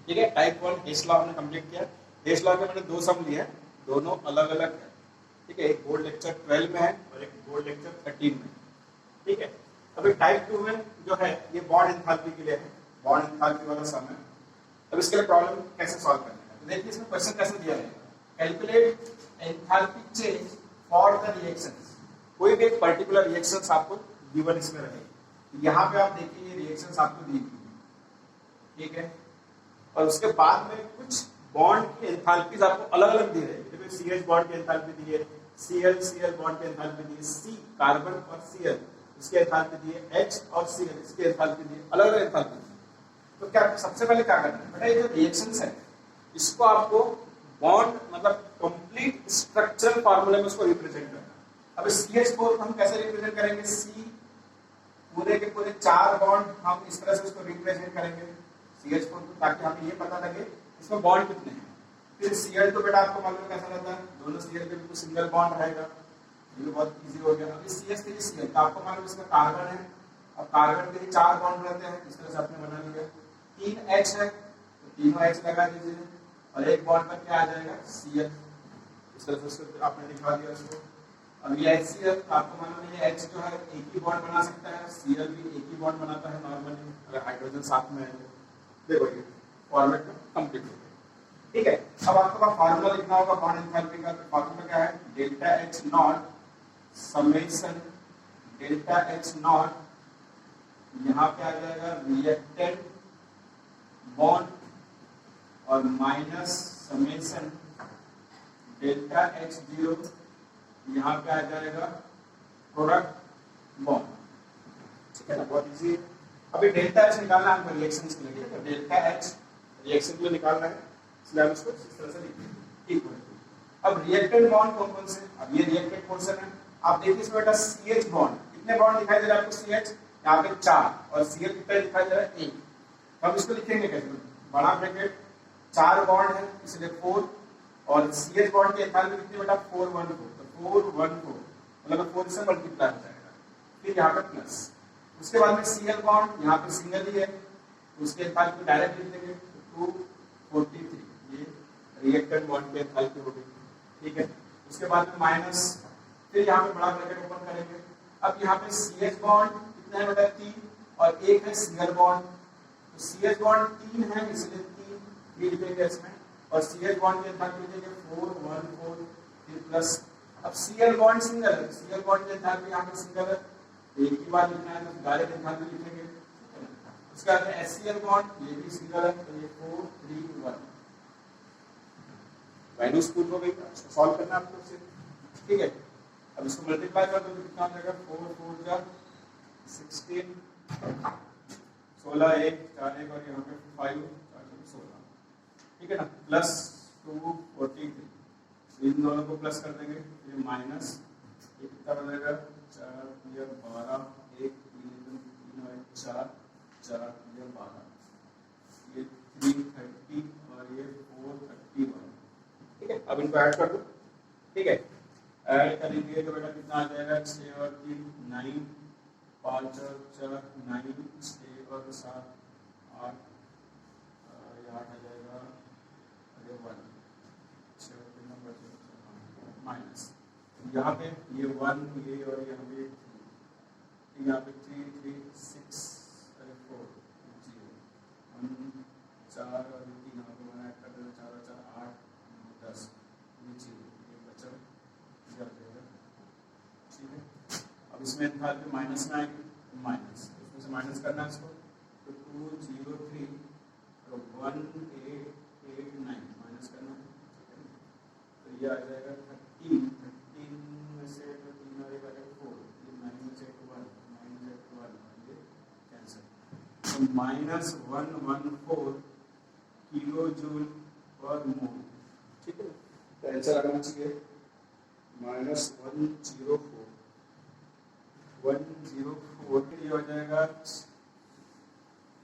ठीक है। Type 1 हेस law हमने कंप्लीट किया। हेस लॉ के मैंने 2 सम लिए हैं, दोनों अलग अलग है। ठीक है, एक बोर्ड लेक्चर 12 में है और एक बोर्ड लेक्चर 13 में। ठीक है, अभी टाइप 2 में जो है ये बॉन्ड एंथैल्पी के लिए है, बॉन्ड एंथैल्पी वाला सम है। अब इसके लिए प्रॉब्लम कैसे सॉल्व करना है, तो देखिए इसमें क्वेश्चन कैसे दिया है, calculate enthalpy change for the reactions. कोई भी एक पर्टिकुलर रिएक्शंस आपको गिवन इसमें रहेगी। यहाँ पे आप देखिए ये रिएक्शंस आपको दी हुई है, ठीक है, और उसके बाद में कुछ बॉन्ड की एंथैल्पीज आपको अलग अलग दी है। जैसे CH बॉन्ड की एंथैल्पी दी है, Cl बॉन्ड की एंथैल्पी दी है, C कार्बन और Cl इसकी एंथैल्पी दी है, H और Cl इसकी एंथैल्पी दी है, अलग अलग एंथैल्पी। तो क्या सबसे पहले क्या करना है बेटा, ये जो रिएक्शंस है इसको आपको बॉन्ड मतलब कंप्लीट स्ट्रक्चरल फार्मूले में उसको रिप्रेजेंट करना है। अब CH को हम कैसे रिप्रेजेंट करेंगे, C पूरे के पूरे 4 बॉन्ड हम इस तरह से उसको रिप्रेजेंट करेंगे CH को, ताकि हमें ये पता लगे इसमें बॉन्ड कितने हैं। फिर Cl तो बेटा आपको मालूम कैसा रहता है, दोनों Cl के बिल्कुल सिंगल बॉन्ड रहेगा, ये बहुत इजी हो गया। अभी CH के लिए Cl तो आपको मालूम इसमें कार्बन है, अब कार्बन के लिए 4 बॉन्ड रहते हैं, इस तरह से आपने बना लिया। 3 H है तो तीनों H लगा दीजिए और एक बॉन्ड पर क्या आ जाएगा Cl, इस तरह से आपने दिखा दिया उसको। अब ये HCl आपको मालूम है ये H जो है एक ही बॉन्ड बना सकता है, Cl भी एक ही बॉन्ड बनाता है नॉर्मली अगर हाइड्रोजन साथ में है। देखो ये फॉर्मेट में कंप्लीट हो गया। ठीक है, अब आपको पास फार्मूला लिखना होगा बॉन्ड एंथैल्पी का। फार्मूला क्या है, delta H not summation delta H not, यहाँ पे आ जाएगा रिएक्टेंट बॉन्ड और माइनस समेशन डेल्टा H0, यहाँ पे आ जाएगा प्रोडक्ट बॉन्ड। ठीक है ना, बहुत इजी है। अभी डेल्टा H निकालना है हमको रिएक्शन के लिए, तो डेल्टा H रिएक्शन के लिए निकालना है, इसलिए हम इसको इस तरह से लिखेंगे इक्वल टू। अब रिएक्टेंट बॉन्ड कौन कौन से, अब ये रिएक्टेंट पोर्शन है। आप देखिए इसमें बेटा CH बॉन्ड, कितने बॉन्ड दिखाई दे रहा है आपको CH, यहाँ पे 4 और Cl कितना दिखाई दे रहा है 1। हम इसको लिखेंगे कैसे, बड़ा ब्रैकेट 4 बॉन्ड है इसलिए 4 और CH बॉन्ड की एंथैल्पी कितनी बेटा 414, तो 414 मतलब 4 से मल्टीप्लाई हो जाएगा, फिर यहाँ पे प्लस। उसके बाद में Cl बॉन्ड यहाँ पे सिंगल ही है, उसके एंथैल्पी डायरेक्ट लिख देंगे 243, ये रिएक्टेंट बॉन्ड की एंथैल्पी हो गई। ठीक है, उसके बाद में माइनस, फिर यहाँ पे बड़ा ब्रैकेट ओपन करेंगे। अब यहाँ पे CH बॉन्ड कितना है बेटा 3 और एक है Cl बॉन्ड, तो CH बॉन्ड 3 है इसलिए 3 लिखेंगे इसमें, और CH बॉन्ड की एंथैल्पी लिखेंगे 414 फिर प्लस। अब Cl बॉन्ड सिंगल है, Cl बॉन्ड की एंथैल्पी यहाँ पे सिंगल है, एक ही बार लिखना है तो डायरेक्ट एंथैल्पी लिखेंगे। उसके बाद में HCl बॉन्ड ये भी सिंगल है तो ये 431, वैल्यूज पुट हो गई, इसको सॉल्व करना है आपको से। ठीक है, अब इसको मल्टीप्लाई कर दो तो कितना हो जाएगा 4 4 जा 16, 16 1 4 1 और यहाँ पे 5 16। ठीक है ना, प्लस 243, इन दोनों को प्लस कर देंगे, ये माइनस ये कितना बनेगा 4 या 12, 1 3 और 4 4 या 12, ये 330 और ये 431। ठीक है, अब इनको ऐड कर दो। ठीक है, ऐड करेंगे तो बेटा कितना आ जाएगा 6 और 3 9, 5 और 4 9, 6 और 7 8, ये 8 आ जाएगा, अरे 1 6 और 3 नंबर माइनस, यहाँ पे ये 1 ये और यहाँ पे 3, यहाँ पे 3 3 6 अरे 4 0 हम 4 और 3 यहाँ पे बना कर देना 4 और 4 8 10 नीचे ये बचा जब देगा। ठीक है, अब इसमें एंथैल्पी माइनस में आएगी, माइनस इसमें से माइनस करना है इसको, तो 203 और 1889 माइनस करना है, तो ये आ जाएगा 13 में से तो 3 और 1 आ जाएगा 4, ये 9 में से 1 9 में से 1 ये कैंसिल, तो -114 किलो जूल पर मोल। ठीक है, तो आंसर आना चाहिए -104 ये हो जाएगा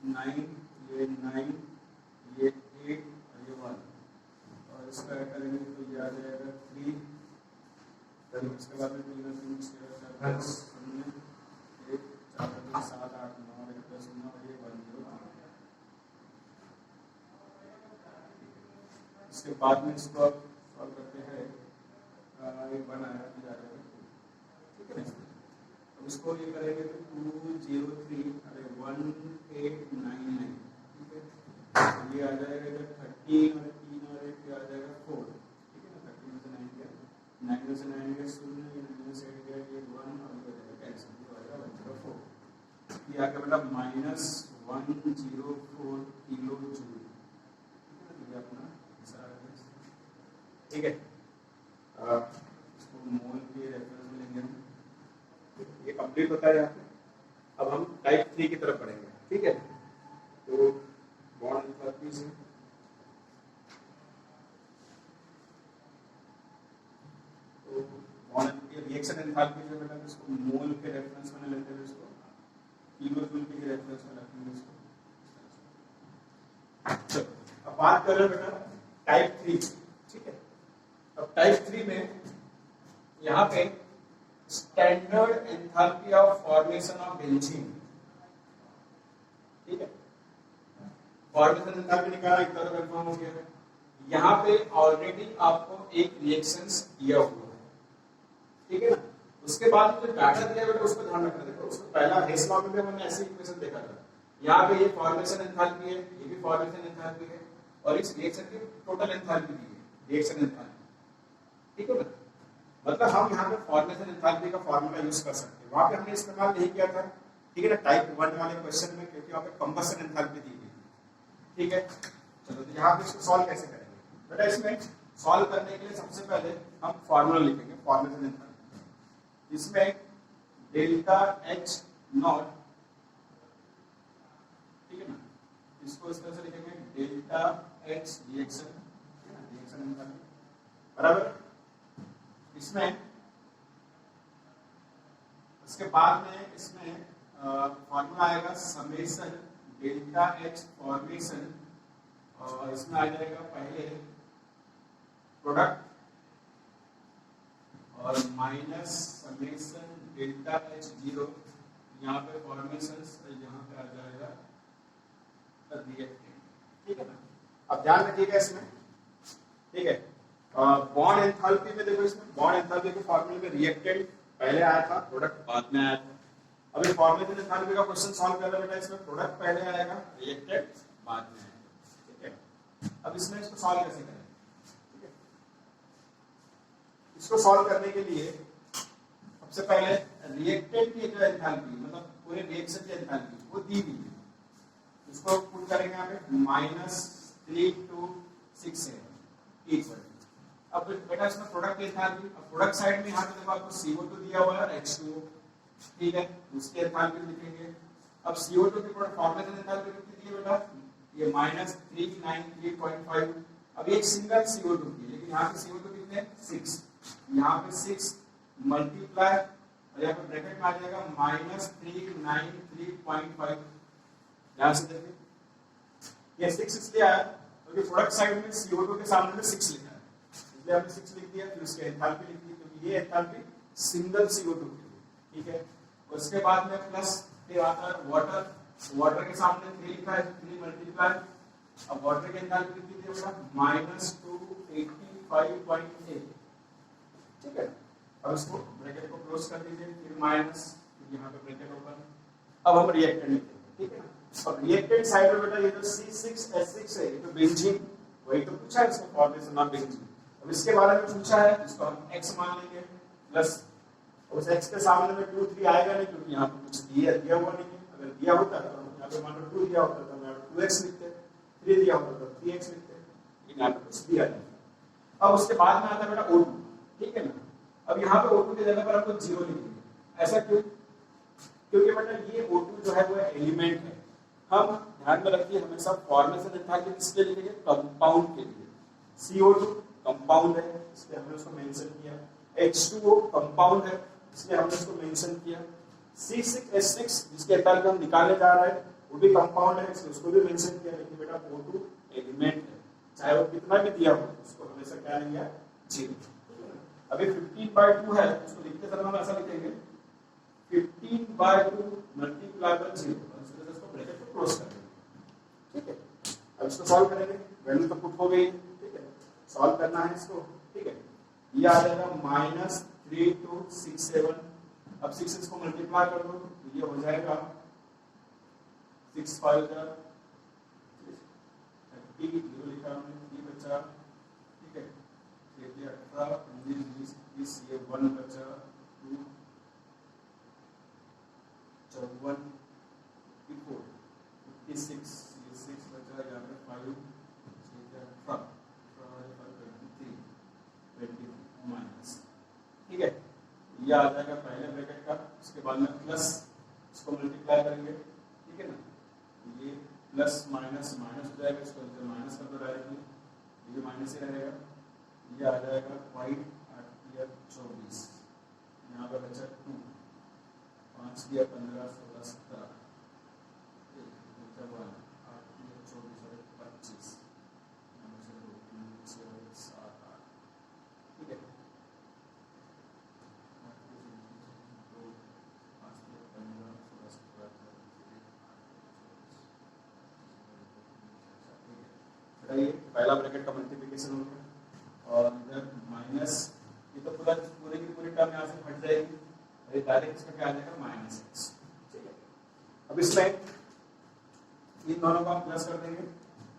9 ये 9 ये 8 और ये 1 और इसका ऐड करेंगे तो ये आ जाएगा 3, फिर उसके बाद में 3 3 6 4 10 0 1 4 7 8 9 10 9 ये 10। उसके बाद में इसको आप सॉल्व करते हैं, ये 1 आया फिर आ जाएगा 2, ठीक है ना। अब इसको ये करेंगे तो 203 अरे 1899, ठीक है। ये आ जाएगा इधर 13 और 3 और 1 आ जाएगा 4, ठीक है ना। 13 में से 9 गया, 9 में से 9 गया 0, ये 9 में से 8 गया ये 1 और ये जाएगा कैंसिल, ये आ जाएगा 104। ये आगे बेटा -104 किलो जूल, ये अपना ठीक है। इसको मोल के रेफरेंस में लेंगे हम, ये कंप्लीट होता है यहाँ पे। अब हम टाइप 3 की तरफ बढ़ेंगे, ठीक है। तो बॉन्ड एंथैल्पी से तो बॉन्ड रिएक्शन एंथैल्पी जो बेटा इसको मोल के रेफरेंस में लेते हैं, इसको किलो जूल के रेफरेंस में रखेंगे इसको। चलो अब बात कर रहे हैं बेटा टाइप 3, ठीक है। अब टाइप 3 में यहाँ पे standard enthalpy of formation of benzene, ठीक है। फॉर्मेशन एंथैल्पी निकाला, इतना तो कंफर्म हो गया है। यहाँ पे ऑलरेडी आपको एक रिएक्शंस दिया हुआ है, ठीक है ना। उसके बाद जो डाटा दिया बेटा उसको ध्यान रखना। देखो उसको पहला हेस लॉ में भी हमने ऐसी इक्वेशन देखा था। यहाँ पे ये फॉर्मेशन एंथैल्पी है, ये भी फॉर्मेशन एंथैल्पी है, और इस रिएक्शन की टोटल एंथैल्पी दी है, रिएक्शन एंथैल्पी, ठीक है ना। मतलब हम यहाँ पे फॉर्मेशन एंथैल्पी का फार्मूला यूज कर सकते हैं। वहां पे हमने इस्तेमाल नहीं किया था, ठीक है ना, टाइप 1 वाले क्वेश्चन में, क्योंकि वहां पे कंबशन एंथैल्पी दी गई, ठीक है। चलो तो यहाँ पे इसको सॉल्व कैसे करेंगे बेटा। इसमें सॉल्व करने के लिए सबसे पहले हम फार्मूला लिखेंगे फॉर्मेशन एंथैल्पी। इसमें डेल्टा H नॉट, ठीक है ना, इसको इस तरह से लिखेंगे डेल्टा H रिएक्शन, ठीक है ना, रिएक्शन एंथैल्पी बराबर। इसमें उसके बाद में इसमें फॉर्मूला आएगा समेशन डेल्टा H फॉर्मेशन, और इसमें आ जाएगा पहले प्रोडक्ट और माइनस समेशन डेल्टा H0, यहाँ पे फॉर्मेशन, यहाँ पे आ जाएगा रिएक्टेंट, ठीक है ना। अब ध्यान रखिएगा इसमें, ठीक है। बॉन्ड एंथैल्पी में देखो, इसमें बॉन्ड एंथैल्पी के फार्मूले में रिएक्टेंट पहले आया था, प्रोडक्ट बाद में आया था। अब ये फॉर्मेशन एंथैल्पी का क्वेश्चन सॉल्व कर रहे हैं बेटा, इसमें प्रोडक्ट पहले आएगा, रिएक्टेंट बाद में आएगा, ठीक है। अब इसमें इसको सॉल्व कैसे करें, ठीक है। इसको सॉल्व करने के लिए सबसे पहले रिएक्टेंट की जो एंथैल्पी, मतलब पूरे रिएक्शन की एंथैल्पी वो दी हुई है, इसको पुट करेंगे यहाँ पे -3 to 6 है इक्वल। अब बेटा इसमें प्रोडक्ट एंथैल्पी, अब प्रोडक्ट साइड में यहाँ पे देखो आपको CO2 दिया हुआ है H2O, ठीक है, उसकी एंथैल्पी लिखेंगे। अब CO2 की प्रोडक्ट फॉर्मेशन एंथैल्पी कितनी दी है बेटा, ये -393.5। अब एक सिंगल CO2 की, लेकिन यहाँ पे CO2 कितने 6, यहाँ पे 6 मल्टीप्लाई और यहाँ पे ब्रैकेट में आ जाएगा -393.5। ध्यान से देखिए, ये 6 इसलिए आया क्योंकि प्रोडक्ट साइड में CO2 के सामने में 6 लिखा है, इसलिए हमने 6 लिख दिया। फिर उसके एंथैल्पी लिख दी, क्योंकि ये एंथैल्पी सिंगल CO2 की, ठीक है। उसके बाद में प्लस फिर आता है वाटर, वाटर के सामने 3 लिखा है, 3 मल्टीप्लाई, अब वाटर की एंथैल्पी कितनी थी बेटा -285.8, ठीक है। अब इसको ब्रैकेट को क्लोज कर दीजिए, फिर माइनस, फिर यहाँ पे ब्रैकेट ओपन। अब हम रिएक्टेंट लिखेंगे, ठीक है ना। और रिएक्टेंट साइड में बेटा ये जो C6H6 है, ये तो बेंजीन, वही तो पूछा है इसका फॉर्मेशन ऑफ बेंजीन। अब इसके बारे में पूछा है, इसको हम x मान लेंगे प्लस, उस x के सामने में 2 3 आएगा नहीं, क्योंकि यहाँ पे कुछ दिया हुआ नहीं है। अगर दिया होता तो हम यहाँ पे मान लो 2 दिया होता तो हम यहाँ पे 2x लिखते, 3 दिया होता तो 3x लिखते, लेकिन यहाँ पे कुछ दिया नहीं। अब उसके बाद में आता है बेटा O2, ठीक है ना। अब यहाँ पे O2 की जगह पर आपको 0 लिखेंगे। ऐसा क्यों? क्योंकि बेटा ये O2 जो है वो एलिमेंट है। हम ध्यान में रखिए हमेशा फॉर्मेशन एंथैल्पी किसके लिए लिखेंगे, कंपाउंड के लिए। CO2 कंपाउंड है, इसलिए हमने उसको मेंशन किया। H2O कंपाउंड है, इसलिए हमने उसको मेंशन किया। C6H6 जिसके एंथैल्पी हम निकालने जा रहे हैं वो भी कंपाउंड है, इसलिए उसको भी मेंशन किया। लेकिन बेटा O2 एलिमेंट है, चाहे वो कितना भी दिया हो उसको हमेशा क्या लेंगे 0। अभी 15/2 है, उसको लिखते समय हम ऐसा लिखेंगे 15/2 मल्टीप्लाई बाय 0, और इसको ब्रैकेट को क्लोज कर देंगे, ठीक है। अब इसको सॉल्व करेंगे, वैल्यू तो पुट हो गई, ठीक है। सॉल्व करना है इसको, ठीक है। ये आ जाएगा -3267। अब 6 इसको मल्टीप्लाई कर दो तो ये हो जाएगा 6 5 30, 0 लिखा हमने, 3 बचा, ठीक है। 18, 19, 20, ये 1 बचा, 2, 54, 54, 56, ये 6 बचा, यहाँ पे 5, 18, 23 माइनस, ठीक है। ये आ जाएगा पहले ब्रैकेट का, उसके बाद में प्लस, इसको मल्टीप्लाई करेंगे, ठीक है ना। ये प्लस माइनस माइनस हो जाएगा, इसको माइनस कर दो डायरेक्टली, ये माइनस ही रहेगा। ये आ जाएगा 5, 8 दिया 24, यहाँ पर बचा 2, 5 दिया 15, 16, 17, 8 दिया 24 और 25, 7, 8, ठीक है। 5 दिया 15, 16, 17, 18, 19, पहला ब्रैकेट का मल्टीप्लिकेशन हो गया, और इधर माइनस, ये तो पूरा पूरे की पूरी टर्म यहाँ से हट जाएगी, और डायरेक्ट इसका क्या आ जाएगा -x, ठीक है। अब इसमें इन दोनों को प्लस कर देंगे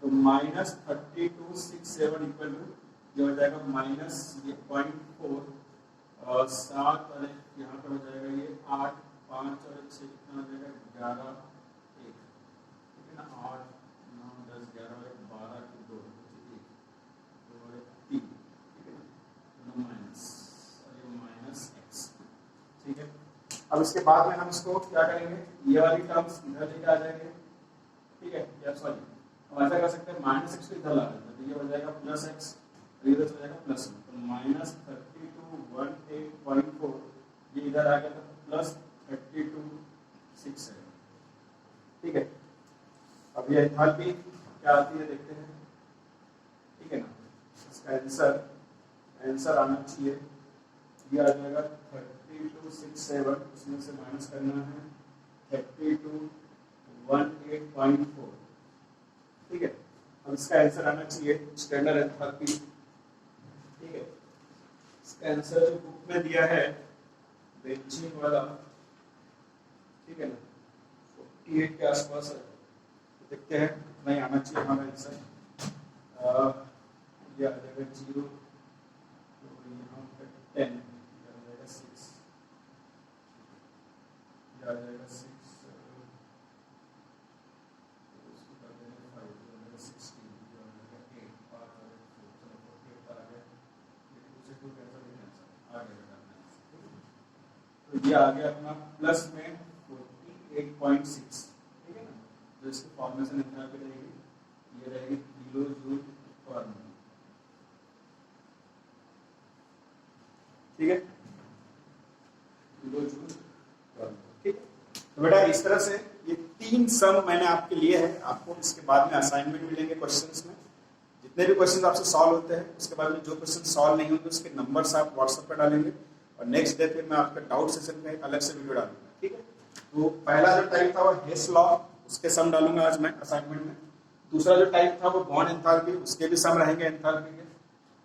तो -3267 इक्वल टू ये हो जाएगा माइनस ये 0.4 और 7 और यहाँ पर हो जाएगा ये 8, 5 और 6 कितना हो जाएगा 11, 1, ठीक है ना। 8, 9, 10, 11 और 12 की 2, 1, 2 और 3, ठीक है ना, माइनस और ये -x, ठीक है। अब इसके बाद में हम इसको क्या करेंगे, ये वाली टर्म्स इधर लेके आ जाएंगे, ठीक है। या सॉरी हम ऐसा कर सकते हैं -x को इधर ला देते हैं, तो ये हो जाएगा +x, इधर हो जाएगा +1, तो -3218.4 ये इधर आ गया था +3267, ठीक है। अब ये एंथैल्पी क्या आती है देखते हैं, ठीक है ना। इसका आंसर आना चाहिए, ये आ जाएगा 3267, उसमें से माइनस करना है 3218.4, ठीक है। अब इसका आंसर आना चाहिए स्टैंडर्ड एंथैल्पी, ठीक है। इसका आंसर जो बुक में दिया है बेंजीन वाला, ठीक है ना, 48 के आसपास है, तो देखते हैं नहीं आना चाहिए हमारा आंसर, ये आ जाएगा 0, तो यहाँ पे 10, ये आ जाएगा 6, ये आ जाएगा 6, तो ये आ गया अपना प्लस में 48.6, ठीक है ना। तो इसकी फॉर्मेशन एंथैल्पी रहेगी, ये रहेगी किलो जूल पर मिनट, ठीक है, किलो जूल पर मिनट, ठीक है। तो बेटा इस तरह से ये 3 सम मैंने आपके लिए है, आपको इसके बाद में असाइनमेंट मिलेंगे क्वेश्चंस में, जितने भी क्वेश्चंस आपसे सॉल्व होते हैं उसके बाद में जो क्वेश्चन सॉल्व नहीं होंगे उसके नंबर्स आप व्हाट्सएप पर डालेंगे, और नेक्स्ट डे फिर मैं आपका डाउट सेशन में अलग से वीडियो डालूंगा, ठीक है। तो पहला जो टाइप था वो हेस लॉ, उसके सम डालूंगा आज मैं असाइनमेंट में। दूसरा जो टाइप था वो बॉर्न एंथैल्पी, उसके भी सम रहेंगे एंथैल्पी के।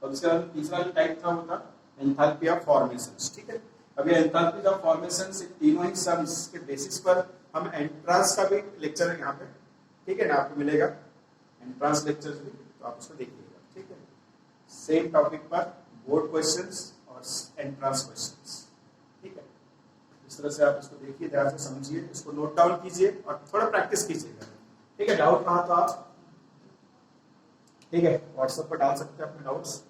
और उसके बाद तीसरा जो टाइप था वो था एंथैल्पी ऑफ फॉर्मेशंस, ठीक है। अब ये एंथैल्पी ऑफ फॉर्मेशंस तीनों ही सम्स के बेसिस पर हम एंट्रांस का भी लेक्चर है यहाँ पे, ठीक है ना, आपको मिलेगा एंट्रांस लेक्चर भी, तो आप उसको देखिएगा, ठीक है। सेम टॉपिक पर बोर्ड क्वेश्चंस और एंट्रांस क्वेश्चंस, ठीक है। इस तरह से आप इसको देखिए, ध्यान से समझिए, इसको नोट डाउन कीजिए और थोड़ा प्रैक्टिस कीजिएगा, ठीक है। डाउट रहा तो आप, ठीक है, व्हाट्सएप पर डाल सकते हैं अपने डाउट्स।